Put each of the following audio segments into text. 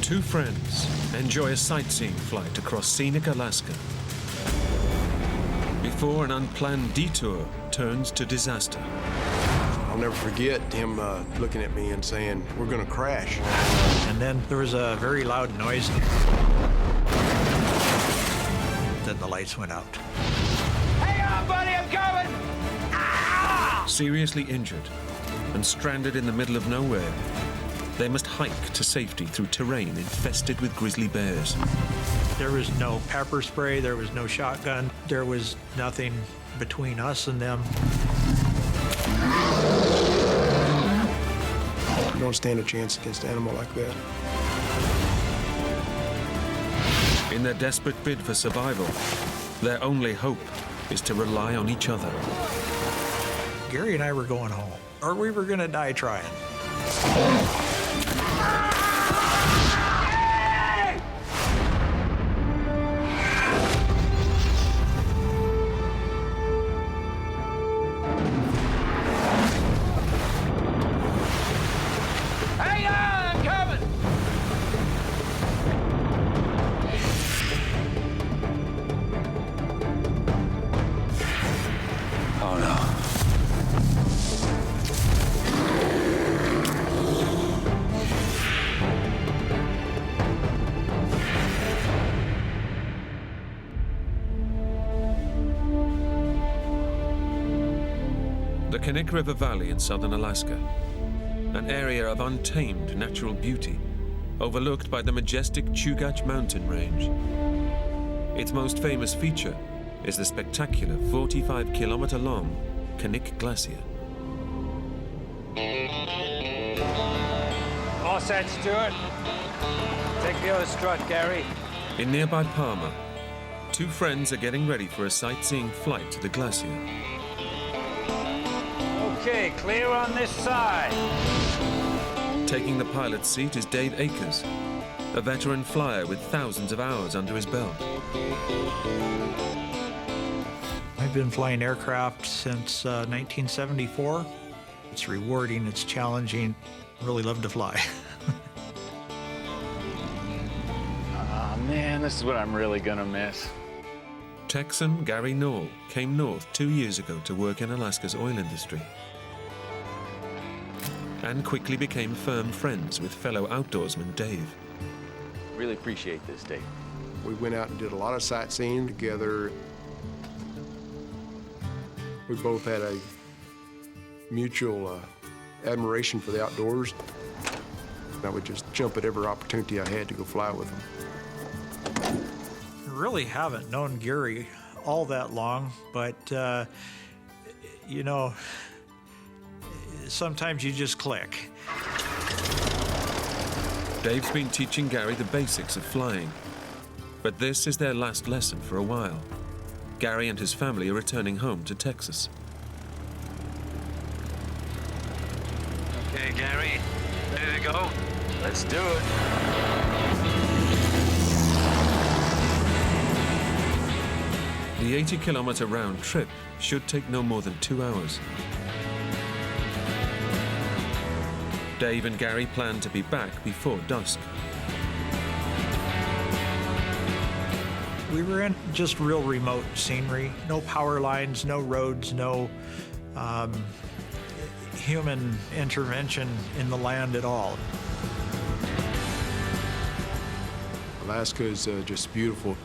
Two friends enjoy a sightseeing flight across scenic Alaska before an unplanned detour turns to disaster. I'll never forget him looking at me and saying, "We're gonna crash." And then there was a very loud noise. Then the lights went out. Hang on, buddy, I'm coming! Ah! Seriously injured and stranded in the middle of nowhere, they must hike to safety through terrain infested with grizzly bears. There was no pepper spray, there was no shotgun, there was nothing between us and them. You don't stand a chance against an animal like that. In their desperate bid for survival, their only hope is to rely on each other. Gary and I were going home, or we were gonna die trying. The Knik River Valley in southern Alaska, an area of untamed natural beauty, overlooked by the majestic Chugach mountain range. Its most famous feature is the spectacular 45-kilometer-long Knik Glacier. All set, Stuart. Take the other strut, Gary. In nearby Palmer, two friends are getting ready for a sightseeing flight to the glacier. Okay, clear on this side. Taking the pilot's seat is Dave Akers, a veteran flyer with thousands of hours under his belt. I've been flying aircraft since 1974. It's rewarding, it's challenging. Really love to fly. Oh man, this is what I'm really gonna miss. Texan Gary Nall came north 2 years ago to work in Alaska's oil industry and quickly became firm friends with fellow outdoorsman Dave. Really appreciate this, Dave. We went out and did a lot of sightseeing together. We both had a mutual admiration for the outdoors. I would just jump at every opportunity I had to go fly with him. I really haven't known Gary all that long, but, you know, sometimes you just click. Dave's been teaching Gary the basics of flying, but this is their last lesson for a while. Gary and his family are returning home to Texas. Okay, Gary, ready to go? Let's do it. The 80-kilometer round trip should take no more than 2 hours. Dave and Gary plan to be back before dusk. We were in just real remote scenery. No power lines, no roads, no human intervention in the land at all. Alaska is just beautiful.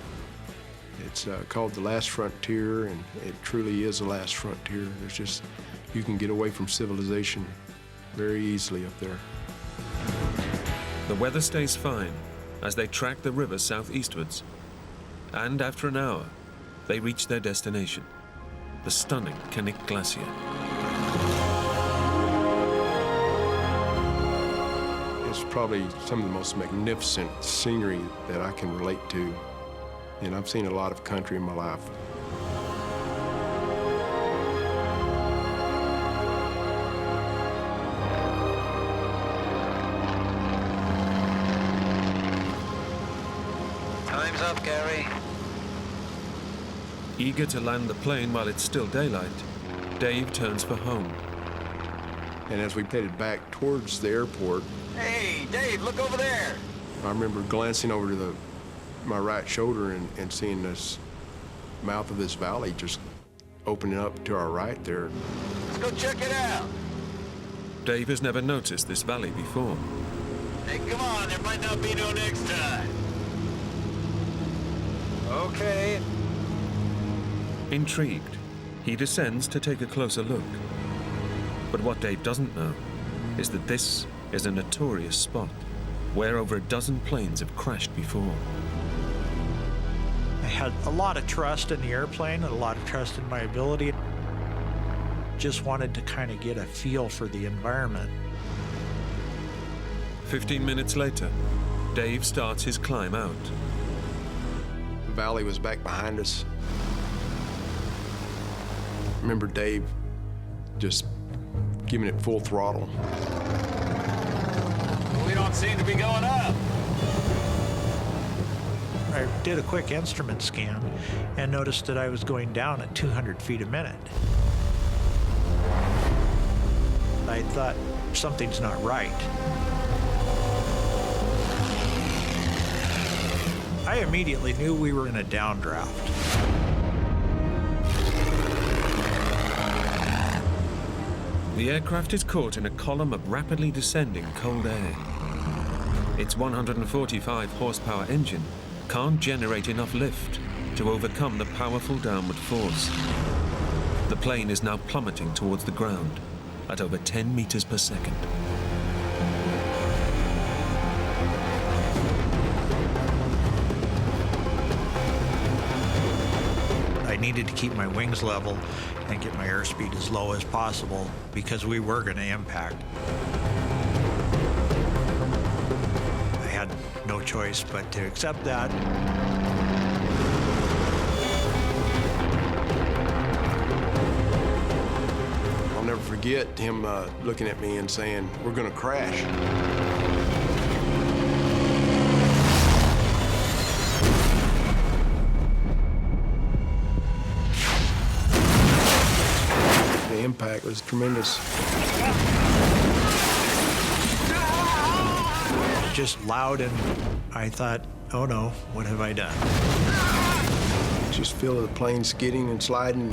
It's called the last frontier, and it truly is the last frontier. There's just, you can get away from civilization very easily up there. The weather stays fine as they track the river southeastwards. And after an hour, they reach their destination, the stunning Knik Glacier. It's probably some of the most magnificent scenery that I can relate to. And I've seen a lot of country in my life. Time's up, Gary. Eager to land the plane while it's still daylight, Dave turns for home. And as we headed back towards the airport, Hey, Dave, look over there. I remember glancing over to my right shoulder and seeing this mouth of this valley just opening up to our right there. Let's go check it out. Dave has never noticed this valley before. Hey, come on, there might not be no next time. Okay. Intrigued, he descends to take a closer look. But what Dave doesn't know is that this is a notorious spot where over a dozen planes have crashed before. I had a lot of trust in the airplane and a lot of trust in my ability. Just wanted to kind of get a feel for the environment. 15 minutes later, Dave starts his climb out. The valley was back behind us. I remember Dave just giving it full throttle. We don't seem to be going up. I did a quick instrument scan and noticed that I was going down at 200 feet a minute. I thought, something's not right. I immediately knew we were in a downdraft. The aircraft is caught in a column of rapidly descending cold air. Its 145 horsepower engine can't generate enough lift to overcome the powerful downward force. The plane is now plummeting towards the ground at over 10 meters per second. I needed to keep my wings level and get my airspeed as low as possible because we were going to impact. I had no choice but to accept that. I'll never forget him looking at me and saying, "We're gonna crash." The impact was tremendous. Just loud, and I thought, oh no, what have I done? Just feel the plane skidding and sliding.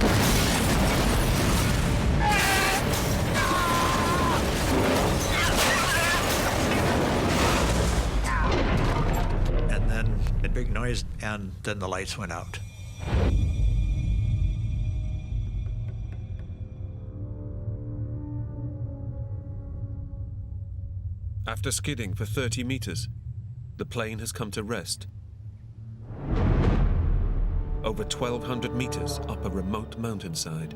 And then a big noise, and then the lights went out. After skidding for 30 meters, the plane has come to rest. Over 1,200 meters up a remote mountainside.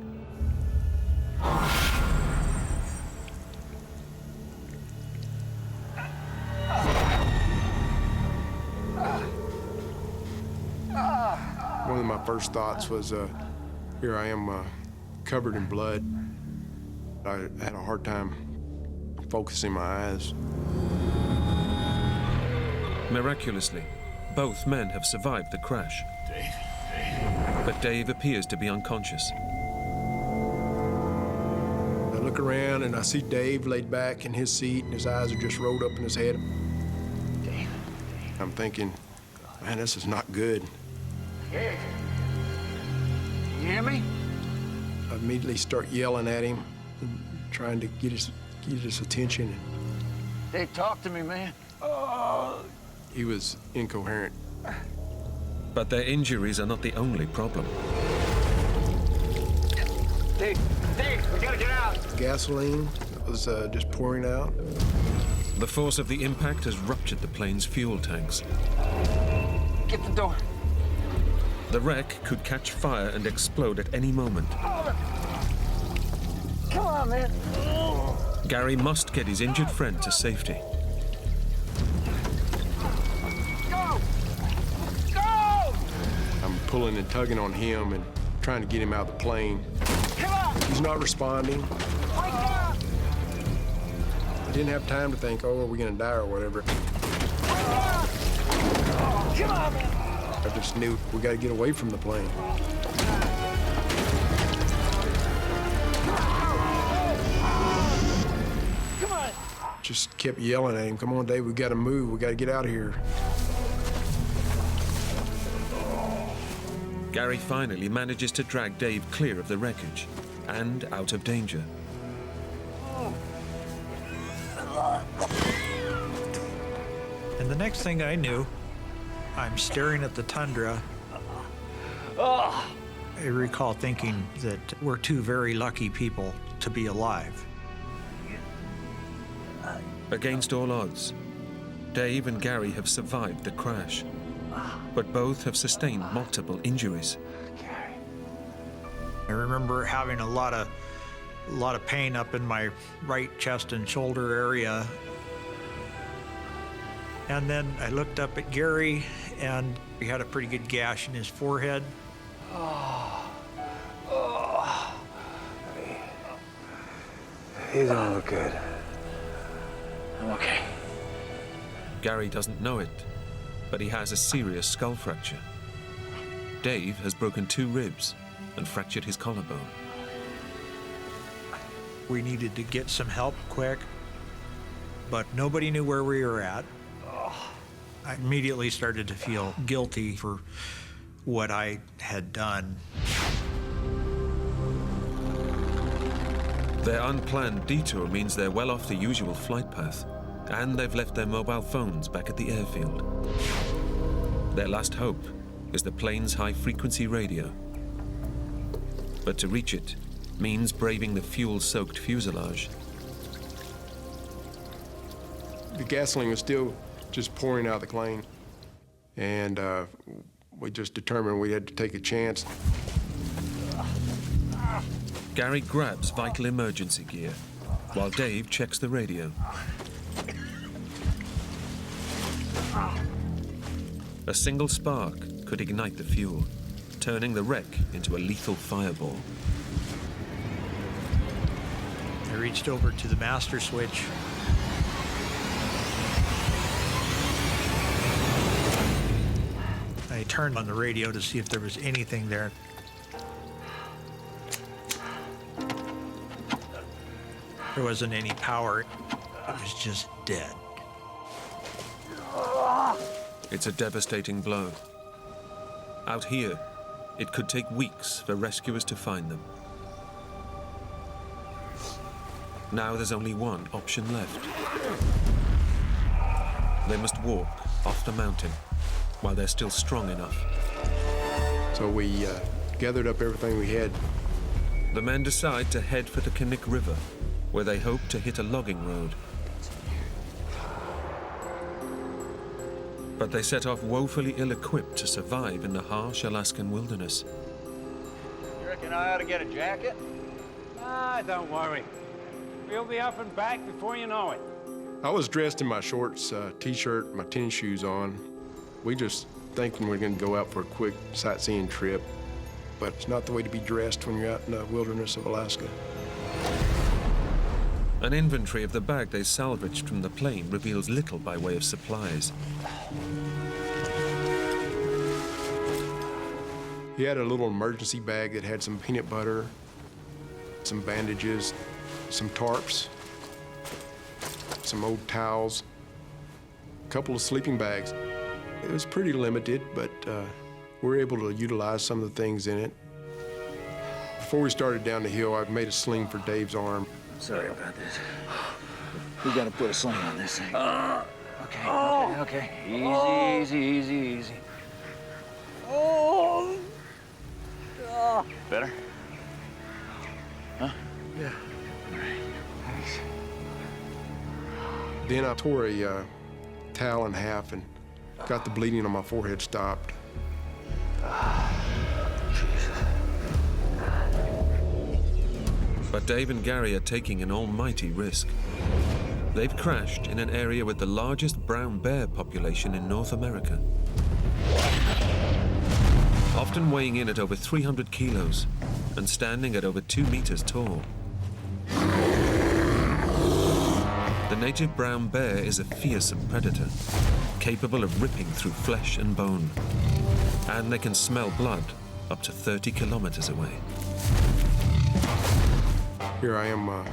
One of my first thoughts was, here I am covered in blood. I had a hard time focusing my eyes. Miraculously, both men have survived the crash. But Dave appears to be unconscious. I look around and I see Dave laid back in his seat and his eyes are just rolled up in his head. Dave. I'm thinking, man, this is not good. Dave. You hear me? I immediately start yelling at him and trying to get his attention. Dave, talk to me, man. He was incoherent. But their injuries are not the only problem. Dave, we gotta get out. Gasoline was just pouring out. The force of the impact has ruptured the plane's fuel tanks. Get the door. The wreck could catch fire and explode at any moment. Come on, man. Gary must get his injured friend to safety. Go! Go! I'm pulling and tugging on him and trying to get him out of the plane. Come on! He's not responding. Wake up! I didn't have time to think, oh, are we gonna die or whatever. Come on, man! I just knew we gotta get away from the plane. Come on! just kept yelling at him, "Come on, Dave, we got to move. We got to get out of here." Gary finally manages to drag Dave clear of the wreckage and out of danger. And the next thing I knew, I'm staring at the tundra. I recall thinking that we're two very lucky people to be alive. Against all odds, Dave and Gary have survived the crash, but both have sustained multiple injuries. I remember having a lot of pain up in my right chest and shoulder area. And then I looked up at Gary, and he had a pretty good gash in his forehead. He don't look good. I'm okay. Gary doesn't know it, but he has a serious skull fracture. Dave has broken 2 ribs and fractured his collarbone. We needed to get some help quick, but nobody knew where we were at. I immediately started to feel guilty for what I had done. Their unplanned detour means they're well off the usual flight path, and they've left their mobile phones back at the airfield. Their last hope is the plane's high-frequency radio. But to reach it means braving the fuel-soaked fuselage. The gasoline was still just pouring out of the plane, and we just determined we had to take a chance. Gary grabs vital emergency gear, while Dave checks the radio. A single spark could ignite the fuel, turning the wreck into a lethal fireball. I reached over to the master switch. I turned on the radio to see if there was anything there. There wasn't any power. It was just dead. It's a devastating blow. Out here, it could take weeks for rescuers to find them. Now there's only one option left. They must walk off the mountain while they're still strong enough. So we gathered up everything we had. The men decide to head for the Knik River, where they hope to hit a logging road. But they set off woefully ill-equipped to survive in the harsh Alaskan wilderness. You reckon I ought to get a jacket? Ah, don't worry. We'll be up and back before you know it. I was dressed in my shorts, t-shirt, my tennis shoes on. We just thinking we're gonna go out for a quick sightseeing trip, but it's not the way to be dressed when you're out in the wilderness of Alaska. An inventory of the bag they salvaged from the plane reveals little by way of supplies. He had a little emergency bag that had some peanut butter, some bandages, some tarps, some old towels, a couple of sleeping bags. It was pretty limited, but we were able to utilize some of the things in it. Before we started down the hill, I made a sling for Dave's arm. Sorry about this. We gotta put a sling on this thing. Okay. Easy. Better? Huh? Yeah. All right. Thanks. Then I tore a towel in half and got the bleeding on my forehead stopped. But Dave and Gary are taking an almighty risk. They've crashed in an area with the largest brown bear population in North America. Often weighing in at over 300 kilos and standing at over 2 meters tall. The native brown bear is a fearsome predator, capable of ripping through flesh and bone. And they can smell blood up to 30 kilometers away. Here I am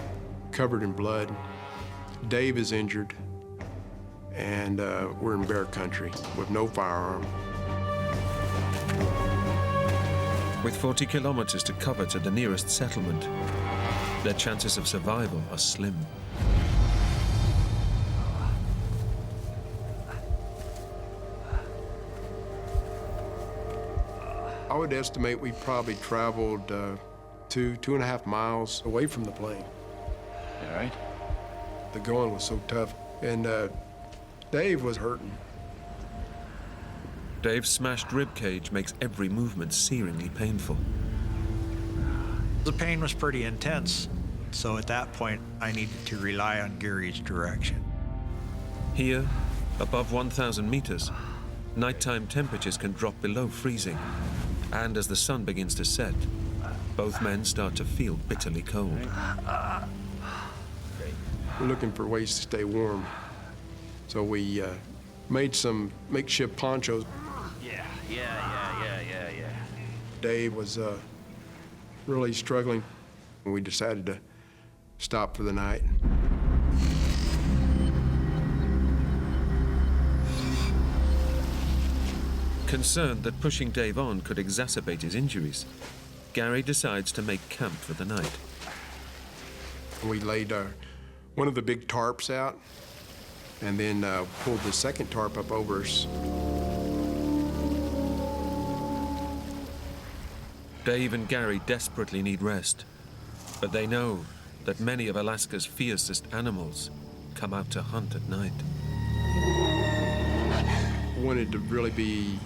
covered in blood. Dave is injured, and we're in bear country with no firearm. With 40 kilometers to cover to the nearest settlement, their chances of survival are slim. I would estimate we probably traveled 2.5 miles away from the plane. All right. The going was so tough, and Dave was hurting. Dave's smashed rib cage makes every movement searingly painful. The pain was pretty intense, so at that point, I needed to rely on Gary's direction. Here, above 1,000 meters, nighttime temperatures can drop below freezing. And as the sun begins to set, both men start to feel bitterly cold. We're looking for ways to stay warm. So we made some makeshift ponchos. Yeah. Dave was really struggling. We decided to stop for the night. Concerned that pushing Dave on could exacerbate his injuries, Gary decides to make camp for the night. We laid one of the big tarps out and then pulled the second tarp up over us. Dave and Gary desperately need rest, but they know that many of Alaska's fiercest animals come out to hunt at night. Wanted to really be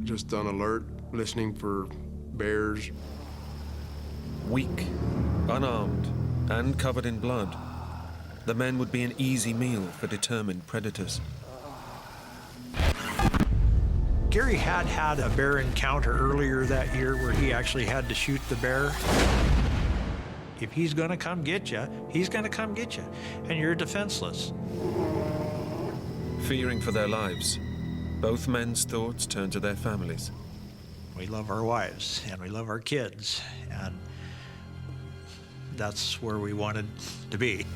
just on alert, listening for bears. Weak, unarmed, and covered in blood, the men would be an easy meal for determined predators. Gary had had a bear encounter earlier that year where he actually had to shoot the bear. If he's gonna come get you, he's gonna come get you, and you're defenseless. Fearing for their lives, both men's thoughts turn to their families. We love our wives and we love our kids, and that's where we wanted to be.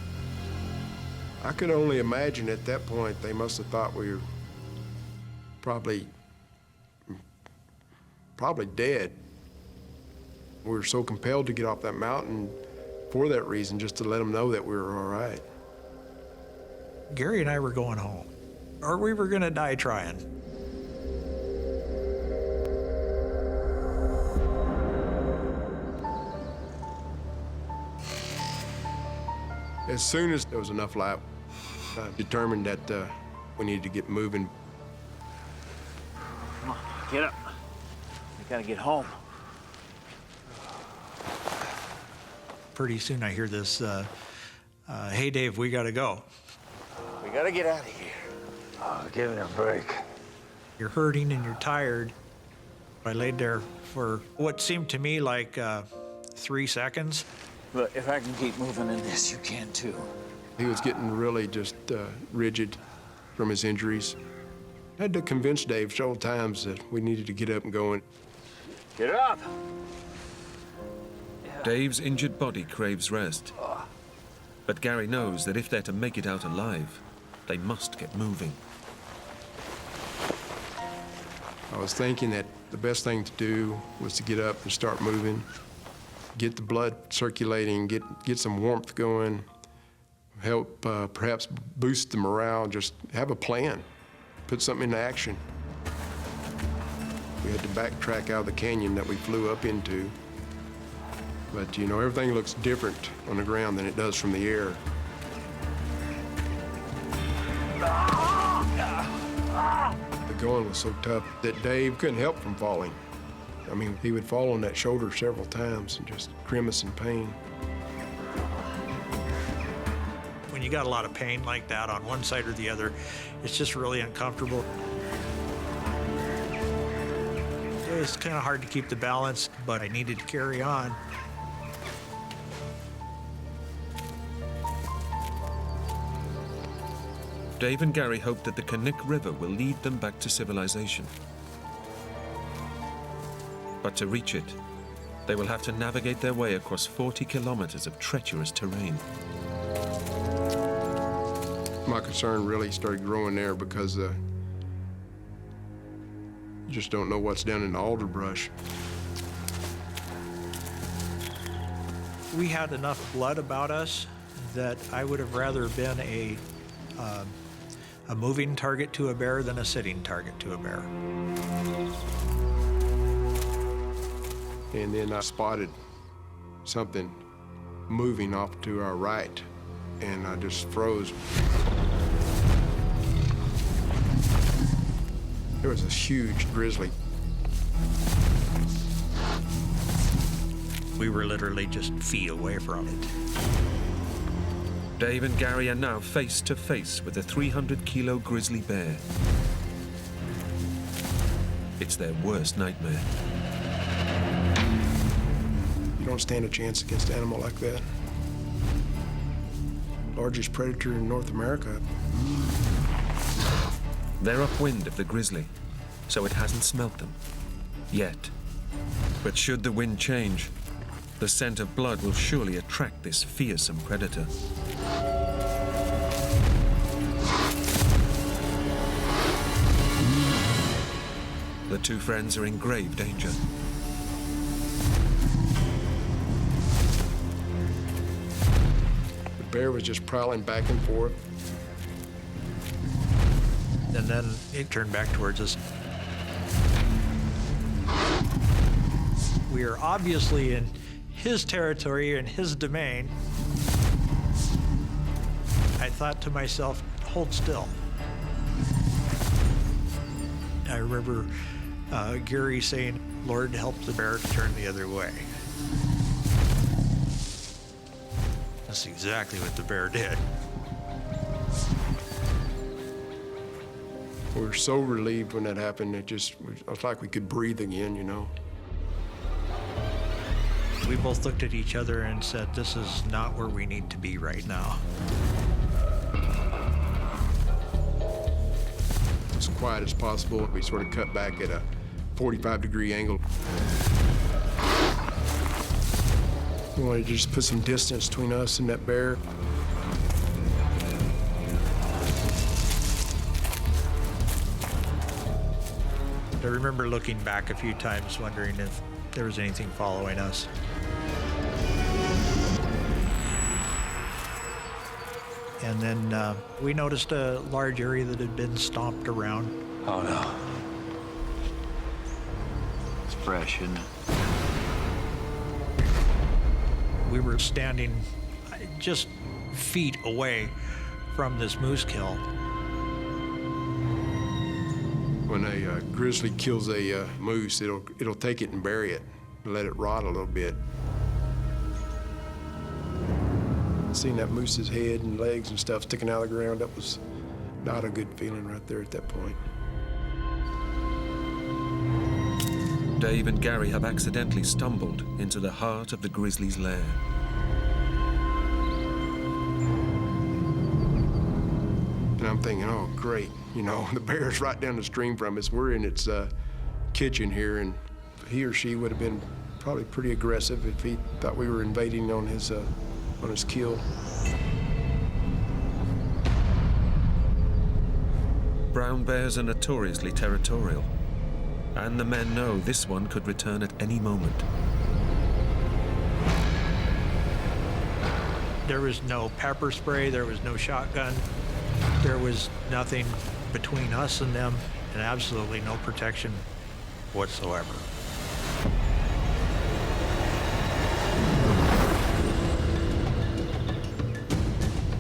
I could only imagine at that point they must have thought we were probably dead. We were so compelled to get off that mountain for that reason, just to let them know that we were all right. Gary and I were going home, or we were gonna die trying. As soon as there was enough light, I determined that we needed to get moving. Come on, get up. We gotta get home. Pretty soon I hear this, hey Dave, we gotta go. We gotta get out of here. Oh, give it a break. You're hurting and you're tired. I laid there for what seemed to me like 3 seconds. Look, if I can keep moving in this, you can too. He was getting really just rigid from his injuries. I had to convince Dave several times that we needed to get up and go. Get up! Dave's injured body craves rest. But Gary knows that if they're to make it out alive, they must get moving. I was thinking that the best thing to do was to get up and start moving, get the blood circulating, get some warmth going, help perhaps boost the morale, just have a plan, put something into action. We had to backtrack out of the canyon that we flew up into. But, you know, everything looks different on the ground than it does from the air. The going was so tough that Dave couldn't help from falling. I mean, he would fall on that shoulder several times and just grimace in pain. When you got a lot of pain like that on one side or the other, it's just really uncomfortable. It's kind of hard to keep the balance, but I needed to carry on. Dave and Gary hope that the Knik River will lead them back to civilization. But to reach it, they will have to navigate their way across 40 kilometers of treacherous terrain. My concern really started growing there because you just don't know what's down in the alder brush. We had enough blood about us that I would have rather been a moving target to a bear than a sitting target to a bear. And then I spotted something moving off to our right, and I just froze. There was a huge grizzly. We were literally just feet away from it. Dave and Gary are now face to face with a 300-kilo grizzly bear. It's their worst nightmare. You don't stand a chance against an animal like that. Largest predator in North America. They're upwind of the grizzly, so it hasn't smelt them. Yet. But should the wind change, the scent of blood will surely attract this fearsome predator. The two friends are in grave danger. The bear was just prowling back and forth. And then it turned back towards us. We are obviously in his territory and his domain. I thought to myself, hold still. I remember Gary saying, Lord, help the bear to turn the other way. That's exactly what the bear did. We were so relieved when that happened. It was like we could breathe again, you know. We both looked at each other and said, this is not where we need to be right now. As quiet as possible. We sort of cut back at a 45-degree angle. We wanted to just put some distance between us and that bear. I remember looking back a few times, wondering if there was anything following us. And then we noticed a large area that had been stomped around. Oh, no. It's fresh, isn't it? We were standing just feet away from this moose kill. When a grizzly kills a moose, it'll take it and bury it, let it rot a little bit. Seeing that moose's head and legs and stuff sticking out of the ground, that was not a good feeling right there at that point. Dave and Gary have accidentally stumbled into the heart of the grizzly's lair. And I'm thinking, oh, great. You know, the bear's right down the stream from us. We're in its kitchen here, and he or she would have been probably pretty aggressive if he thought we were invading on his kill. Brown bears are notoriously territorial, and the men know this one could return at any moment. There was no pepper spray, there was no shotgun, there was nothing between us and them, and absolutely no protection whatsoever.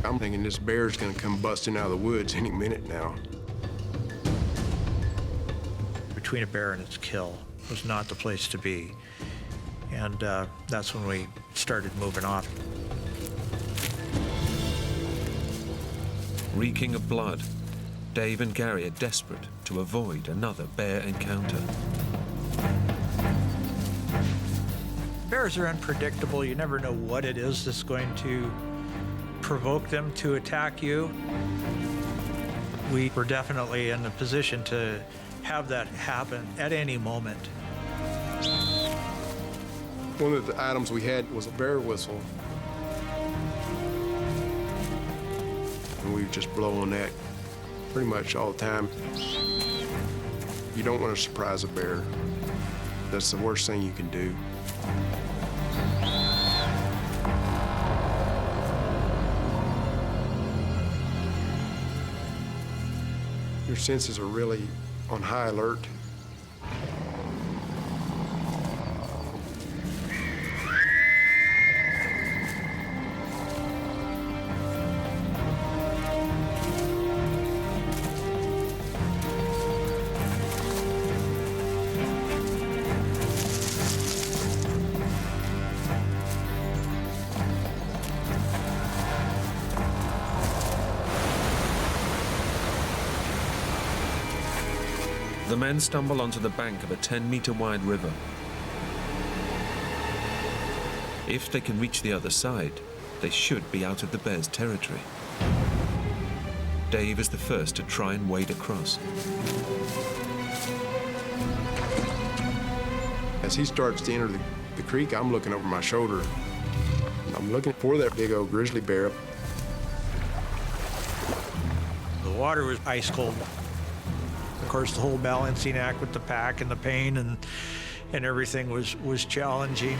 I'm thinking this bear's gonna come busting out of the woods any minute now. Between a bear and its kill was not the place to be. And that's when we started moving off. Reeking of blood, Dave and Gary are desperate to avoid another bear encounter. Bears are unpredictable. You never know what it is that's going to provoke them to attack you. We were definitely in a position to have that happen at any moment. One of the items we had was a bear whistle. and we would just blow on that pretty much all the time. You don't want to surprise a bear. That's the worst thing you can do. Your senses are really on high alert. The men stumble onto the bank of a 10-meter wide river. If they can reach the other side, they should be out of the bear's territory. Dave is the first to try and wade across. As he starts to enter the creek, I'm looking over my shoulder. I'm looking for that big old grizzly bear. The water was ice cold. Of course, the whole balancing act with the pack and the pain and everything was challenging.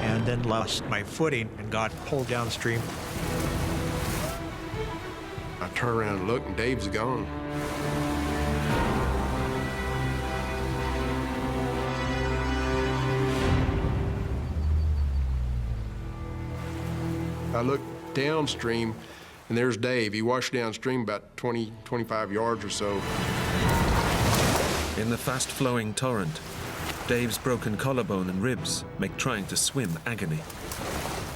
And then lost my footing and got pulled downstream. I turn around and look, and Dave's gone. I look downstream, and there's Dave. He washed downstream about 20, 25 yards or so. In the fast-flowing torrent, Dave's broken collarbone and ribs make trying to swim agony.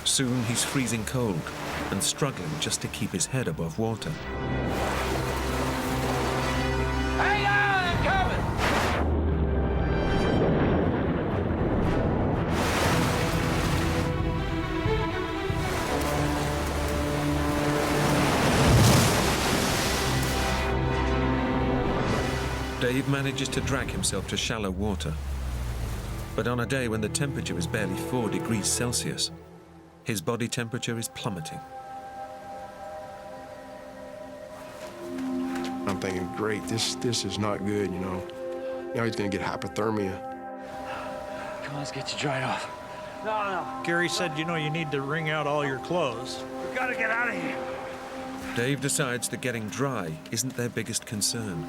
Soon he's freezing cold and struggling just to keep his head above water. Hang on, I'm coming! Dave manages to drag himself to shallow water. But on a day when the temperature is barely 4 degrees Celsius, his body temperature is plummeting. I'm thinking, great, this is not good, you know. Now he's gonna get hypothermia. Come on, let's get you dried off. No, Gary said, you know, you need to wring out all your clothes. we gotta get out of here. Dave decides that getting dry isn't their biggest concern.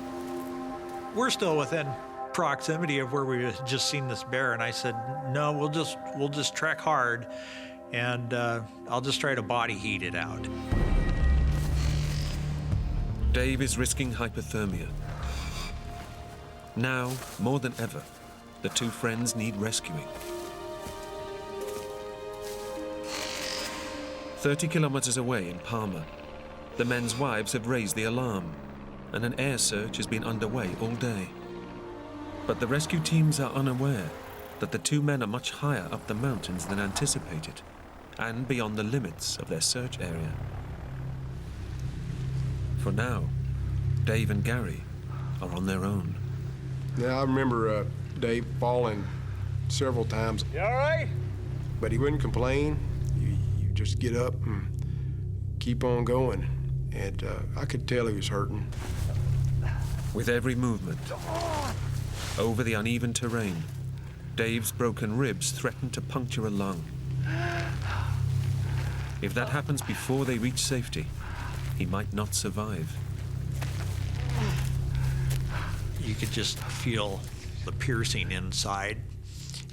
We're still within proximity of where we had just seen this bear, and I said, no, we'll just trek hard, and I'll just try to body heat it out. Dave is risking hypothermia. Now, more than ever, the two friends need rescuing. 30 kilometers away in Palmer, the men's wives have raised the alarm, and an air search has been underway all day. But the rescue teams are unaware that the two men are much higher up the mountains than anticipated, and beyond the limits of their search area. For now, Dave and Gary are on their own. Now, I remember Dave falling several times, You all right? but he wouldn't complain. You just get up and keep on going. And I could tell he was hurting. With every movement, over the uneven terrain, Dave's broken ribs threaten to puncture a lung. If that happens before they reach safety, he might not survive. You could just feel the piercing inside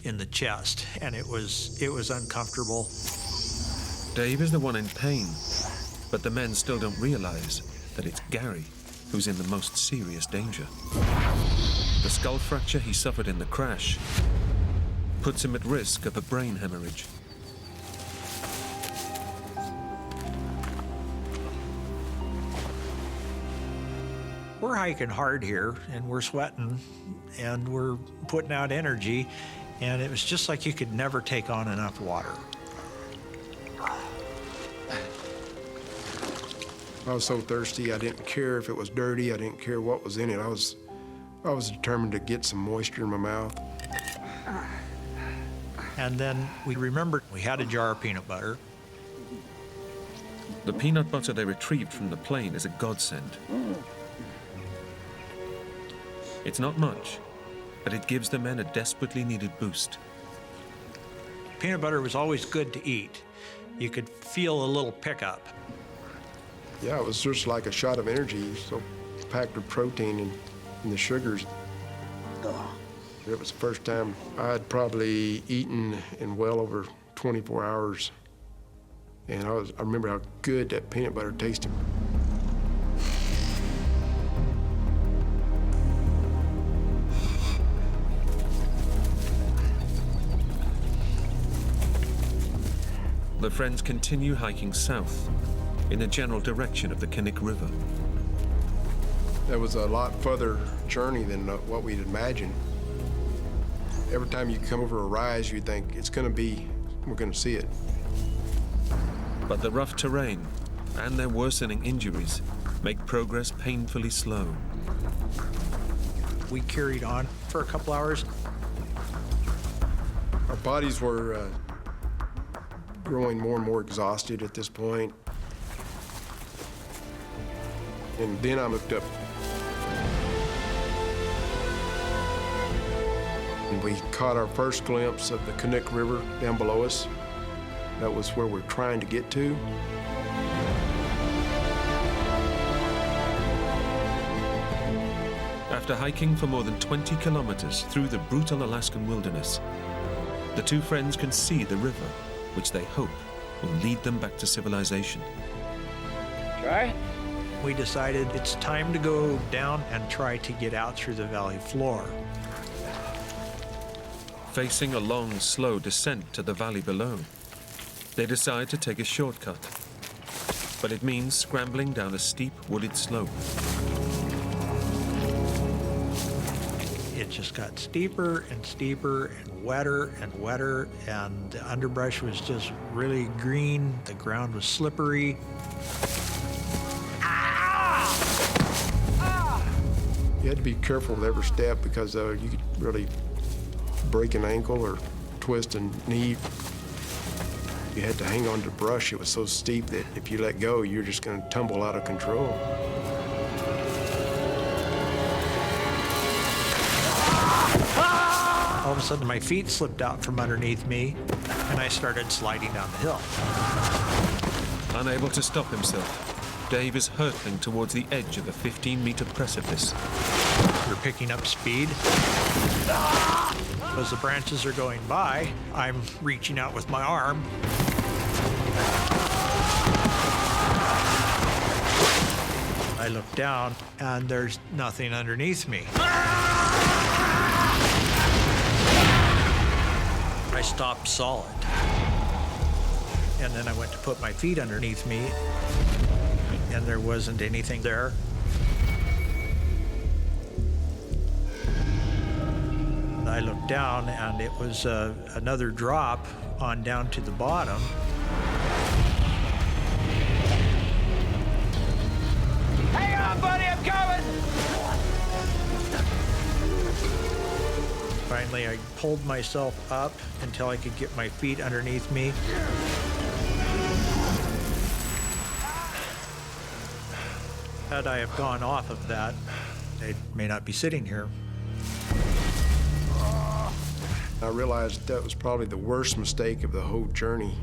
in the chest, and it was uncomfortable. Dave is the one in pain, but the men still don't realize that it's Gary who's in the most serious danger. The skull fracture he suffered in the crash puts him at risk of a brain hemorrhage. We're hiking hard here, and we're sweating, and we're putting out energy, and it was just like you could never take on enough water. I was so thirsty, I didn't care if it was dirty, I didn't care what was in it. I was determined to get some moisture in my mouth. And then we remembered we had a jar of peanut butter. The peanut butter they retrieved from the plane is a godsend. It's not much, but it gives the men a desperately needed boost. Peanut butter was always good to eat. You could feel a little pickup. Yeah, it was just like a shot of energy, so packed with protein and the sugars. It was the first time I'd probably eaten in well over 24 hours. And I remember how good that peanut butter tasted. The friends continue hiking south in the general direction of the Knik River. That was a lot further journey than what we'd imagined. Every time you come over a rise, you think we're gonna see it. But the rough terrain and their worsening injuries make progress painfully slow. We carried on for a couple hours. Our bodies were growing more and more exhausted at this point. And then I looked up. And we caught our first glimpse of the Knik River down below us. That was where we're trying to get to. After hiking for more than 20 kilometers through the brutal Alaskan wilderness, the two friends can see the river, which they hope will lead them back to civilization. Try? We decided it's time to go down and try to get out through the valley floor. Facing a long, slow descent to the valley below, they decide to take a shortcut, but it means scrambling down a steep, wooded slope. It just got steeper and steeper and wetter, and the underbrush was just really green. The ground was slippery. You had to be careful with every step because you could really break an ankle or twist a knee. You had to hang on to the brush. It was so steep that if you let go, you're just going to tumble out of control. All of a sudden, my feet slipped out from underneath me, and I started sliding down the hill. Unable to stop himself, Dave is hurtling towards the edge of a 15-meter precipice. We're picking up speed. As the branches are going by, I'm reaching out with my arm. I look down, and there's nothing underneath me. I stopped solid. And then I went to put my feet underneath me, and there wasn't anything there. I looked down, and it was another drop on down to the bottom. Hang on, buddy, I'm coming! Finally, I pulled myself up until I could get my feet underneath me. Had I have gone off of that, I may not be sitting here. I realized that was probably the worst mistake of the whole journey.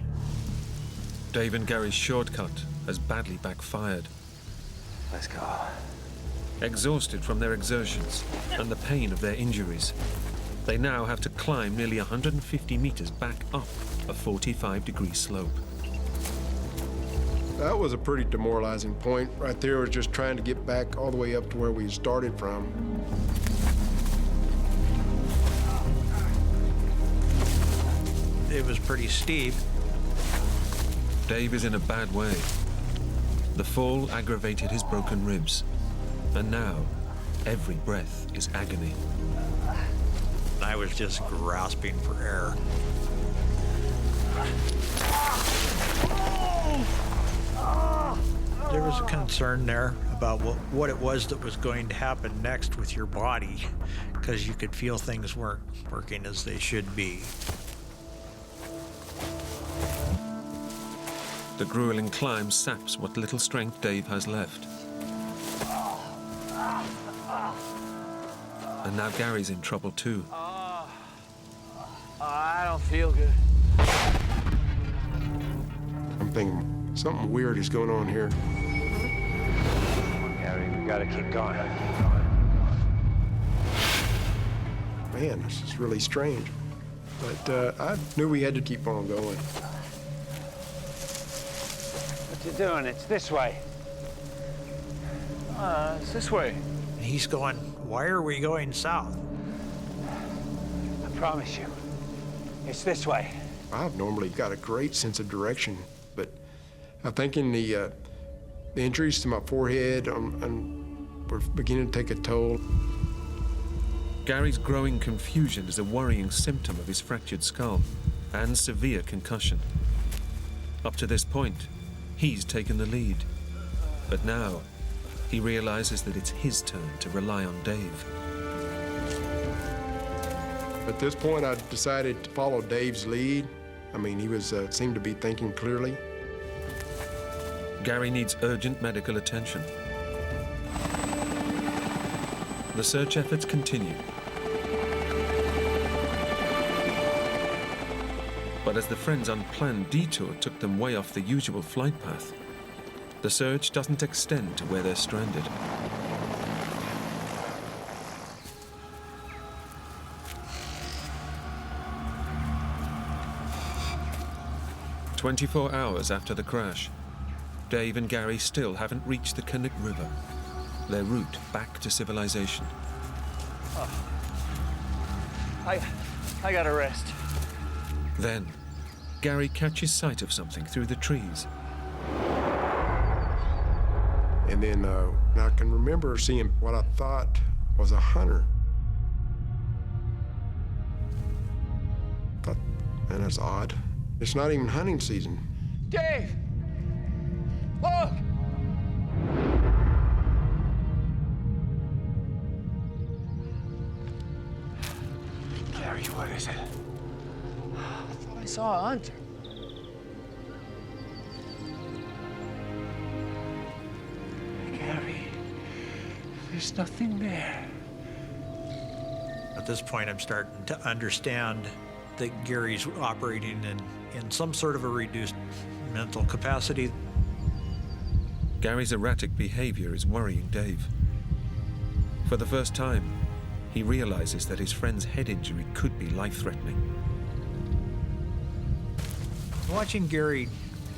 Dave and Gary's shortcut has badly backfired. Let's go. Exhausted from their exertions and the pain of their injuries, they now have to climb nearly 150 meters back up a 45-degree slope. That was a pretty demoralizing point. Right there was just trying to get back all the way up to where we started from. It was pretty steep. Dave is in a bad way. The fall aggravated his broken ribs, and now every breath is agony. I was just grasping for air. There was a concern there about what it was that was going to happen next with your body, because you could feel things weren't working as they should be. The grueling climb saps what little strength Dave has left. And now Gary's in trouble too. I don't feel good. I'm thinking something weird is going on here. Come on, Gary, we gotta keep going. Man, this is really strange. But I knew we had to keep on going. What you doing? It's this way. It's this way. And he's going, why are we going south? I promise you, it's this way. I've normally got a great sense of direction, but I think in the injuries to my forehead were beginning to take a toll. Gary's growing confusion is a worrying symptom of his fractured skull and severe concussion. Up to this point, he's taken the lead. But now, he realizes that it's his turn to rely on Dave. At this point, I decided to follow Dave's lead. I mean, he was seemed to be thinking clearly. Gary needs urgent medical attention. The search efforts continue. But as the friends' unplanned detour took them way off the usual flight path, the search doesn't extend to where they're stranded. "24 hours after the crash, Dave and Gary still haven't reached the Knik River, their route back to civilization. I gotta rest. Then, Gary catches sight of something through the trees. And then I can remember seeing what I thought was a hunter. Thought, man, that's odd. It's not even hunting season. Dave! Look! Gary, what is it? I thought I saw a hunter. Gary, there's nothing there. At this point, I'm starting to understand that Gary's operating in some sort of a reduced mental capacity. Gary's erratic behavior is worrying Dave. For the first time, he realizes that his friend's head injury could be life-threatening. Watching Gary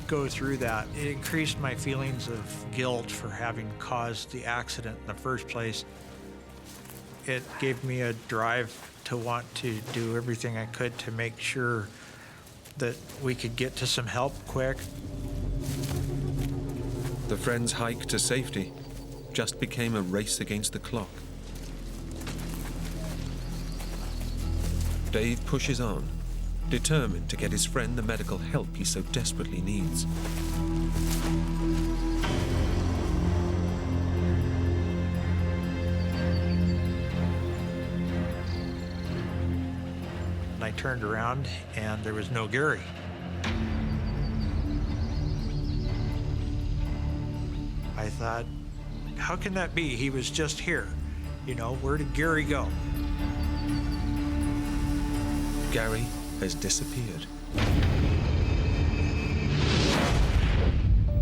go through that, it increased my feelings of guilt for having caused the accident in the first place. It gave me a drive to want to do everything I could to make sure that we could get to some help quick. The friends' hike to safety just became a race against the clock. Dave pushes on, determined to get his friend the medical help he so desperately needs. I turned around and there was no Gary. I thought, how can that be? He was just here. You know, where did Gary go? Gary has disappeared.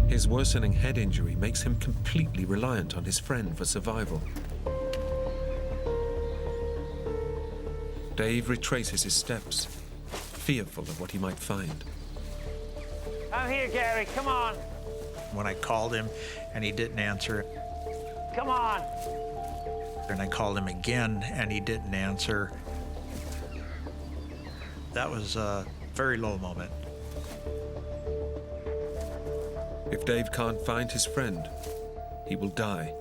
His worsening head injury makes him completely reliant on his friend for survival. Dave retraces his steps, fearful of what he might find. I'm here, Gary, come on. When I called him and he didn't answer, Come on. and I called him again and he didn't answer, that was a very low moment. If Dave can't find his friend, he will die.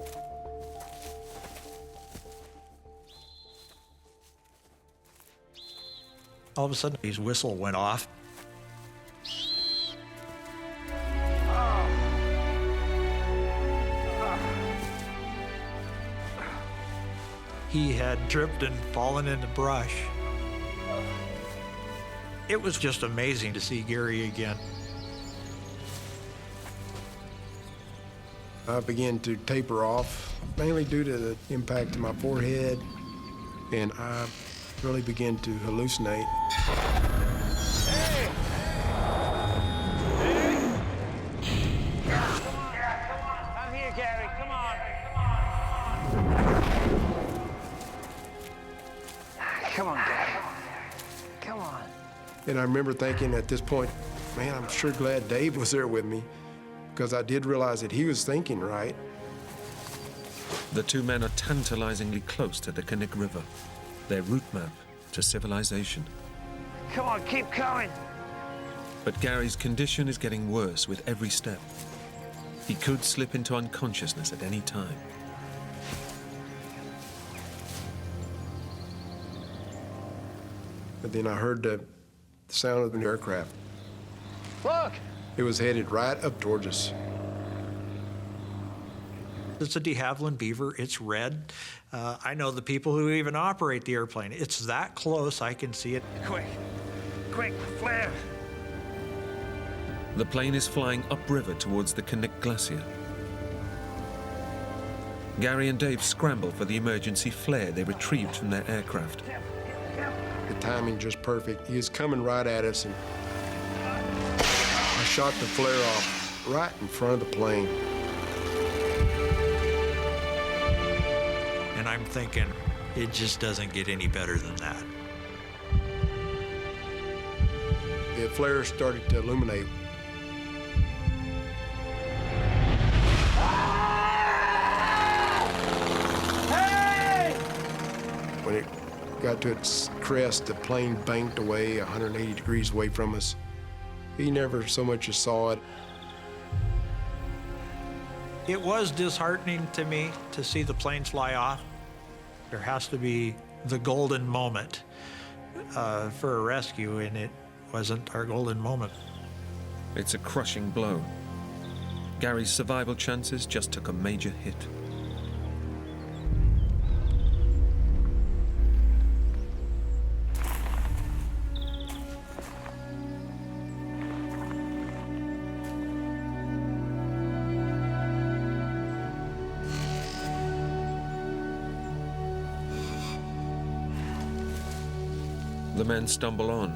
All of a sudden, his whistle went off. He had tripped and fallen in the brush. It was just amazing to see Gary again. I began to taper off, mainly due to the impact to my forehead, and I really began to hallucinate. Hey! Come on. Come here, Gary. Come on. Come on, Gary. Come on. And I remember thinking at this point, man, I'm sure glad Dave was there with me, because I did realize that he was thinking right. The two men are tantalizingly close to the Knik River, their route map to civilization. Come on, keep coming. But Gary's condition is getting worse with every step. He could slip into unconsciousness at any time. But then I heard the sound of an aircraft. Look! It was headed right up towards us. It's a de Havilland Beaver. It's red. I know the people who even operate the airplane. It's that close, I can see it. Quick, flare. The plane is flying upriver towards the Knik Glacier. Gary and Dave scramble for the emergency flare they retrieved from their aircraft. The timing just perfect. He was coming right at us, and I shot the flare off right in front of the plane. And I'm thinking, it just doesn't get any better than that. The flare started to illuminate. Hey! When it got to its crest, the plane banked away 180 degrees away from us. He never so much as saw it. It was disheartening to me to see the plane fly off. There has to be the golden moment for a rescue, and it wasn't our golden moment. It's a crushing blow. Gary's survival chances just took a major hit. The men stumble on,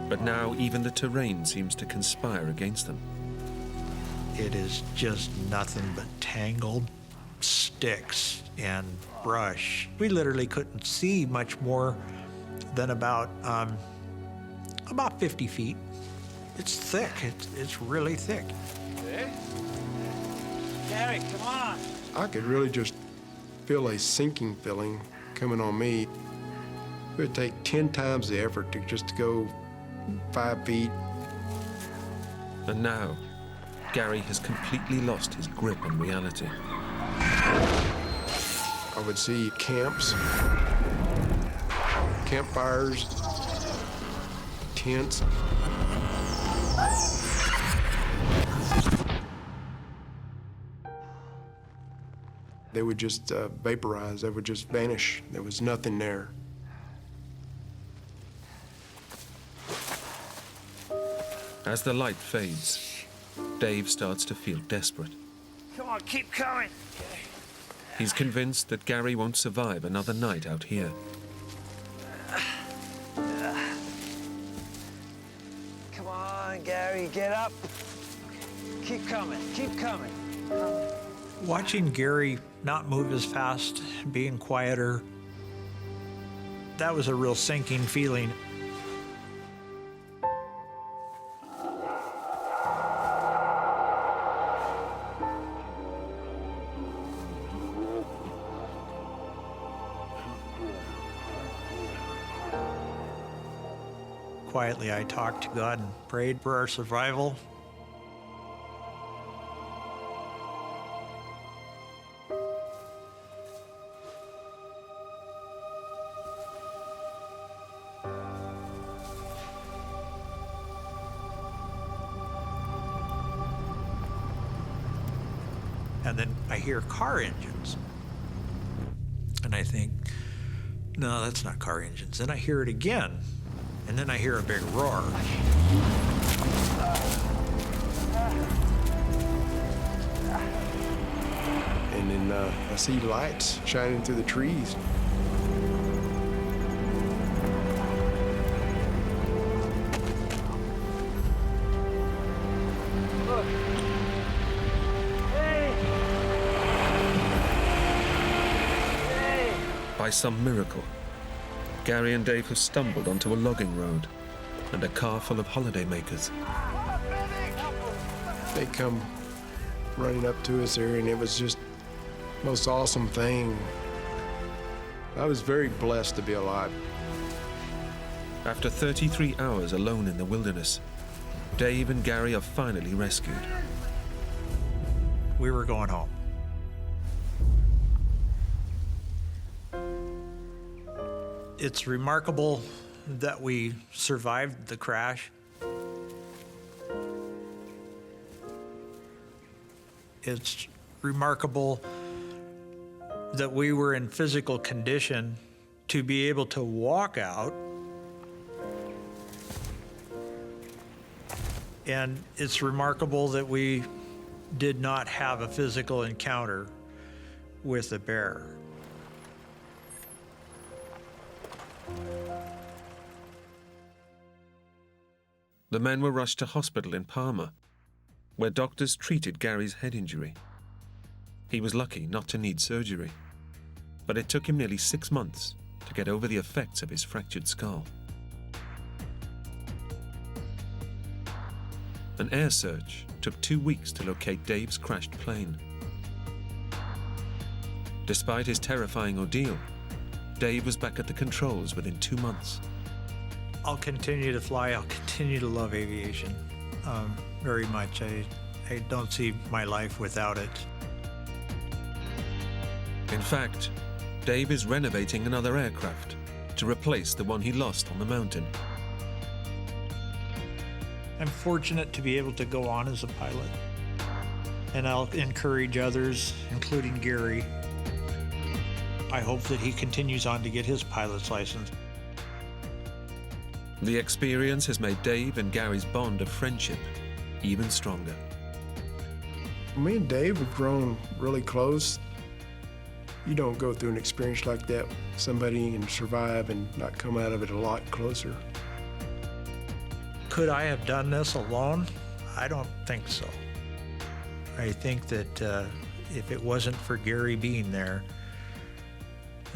but now even the terrain seems to conspire against them. It is just nothing but tangled sticks and brush. We literally couldn't see much more than about 50 feet. It's thick. It's really thick. Hey? Gary, come on. I could really just feel a sinking feeling coming on me. It would take 10 times the effort to just go 5 feet. And now, Gary has completely lost his grip on reality. I would see camps, campfires, tents. They would just vaporize. They would just vanish. There was nothing there. As the light fades, Dave starts to feel desperate. Come on, keep coming. He's convinced that Gary won't survive another night out here. Come on, Gary, get up. Keep coming, keep coming. Watching Gary not move as fast, being quieter, that was a real sinking feeling. Quietly, I talked to God and prayed for our survival. And then I hear car engines. And I think, no, that's not car engines. Then I hear it again. And then I hear a big roar. And then I see lights shining through the trees. Look. Hey! Hey! By some miracle, Gary and Dave have stumbled onto a logging road and a car full of holidaymakers. They come running up to us there, and it was just the most awesome thing. I was very blessed to be alive. After 33 hours alone in the wilderness, Dave and Gary are finally rescued. We were going home. It's remarkable that we survived the crash. It's remarkable that we were in physical condition to be able to walk out. And it's remarkable that we did not have a physical encounter with a bear. The men were rushed to hospital in Parma, where doctors treated Gary's head injury. He was lucky not to need surgery, but it took him nearly 6 months to get over the effects of his fractured skull. An air search took 2 weeks to locate Dave's crashed plane. Despite his terrifying ordeal, Dave was back at the controls within 2 months. I'll continue to fly. I'll continue to love aviation very much. I don't see my life without it. In fact, Dave is renovating another aircraft to replace the one he lost on the mountain. I'm fortunate to be able to go on as a pilot, and I'll encourage others, including Gary. I hope that he continues on to get his pilot's license. The experience has made Dave and Gary's bond of friendship even stronger. Me and Dave have grown really close. You don't go through an experience like that with somebody and survive and not come out of it a lot closer. Could I have done this alone? I don't think so. I think that if it wasn't for Gary being there,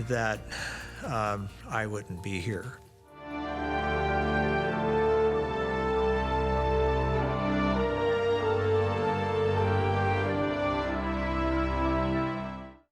that I wouldn't be here.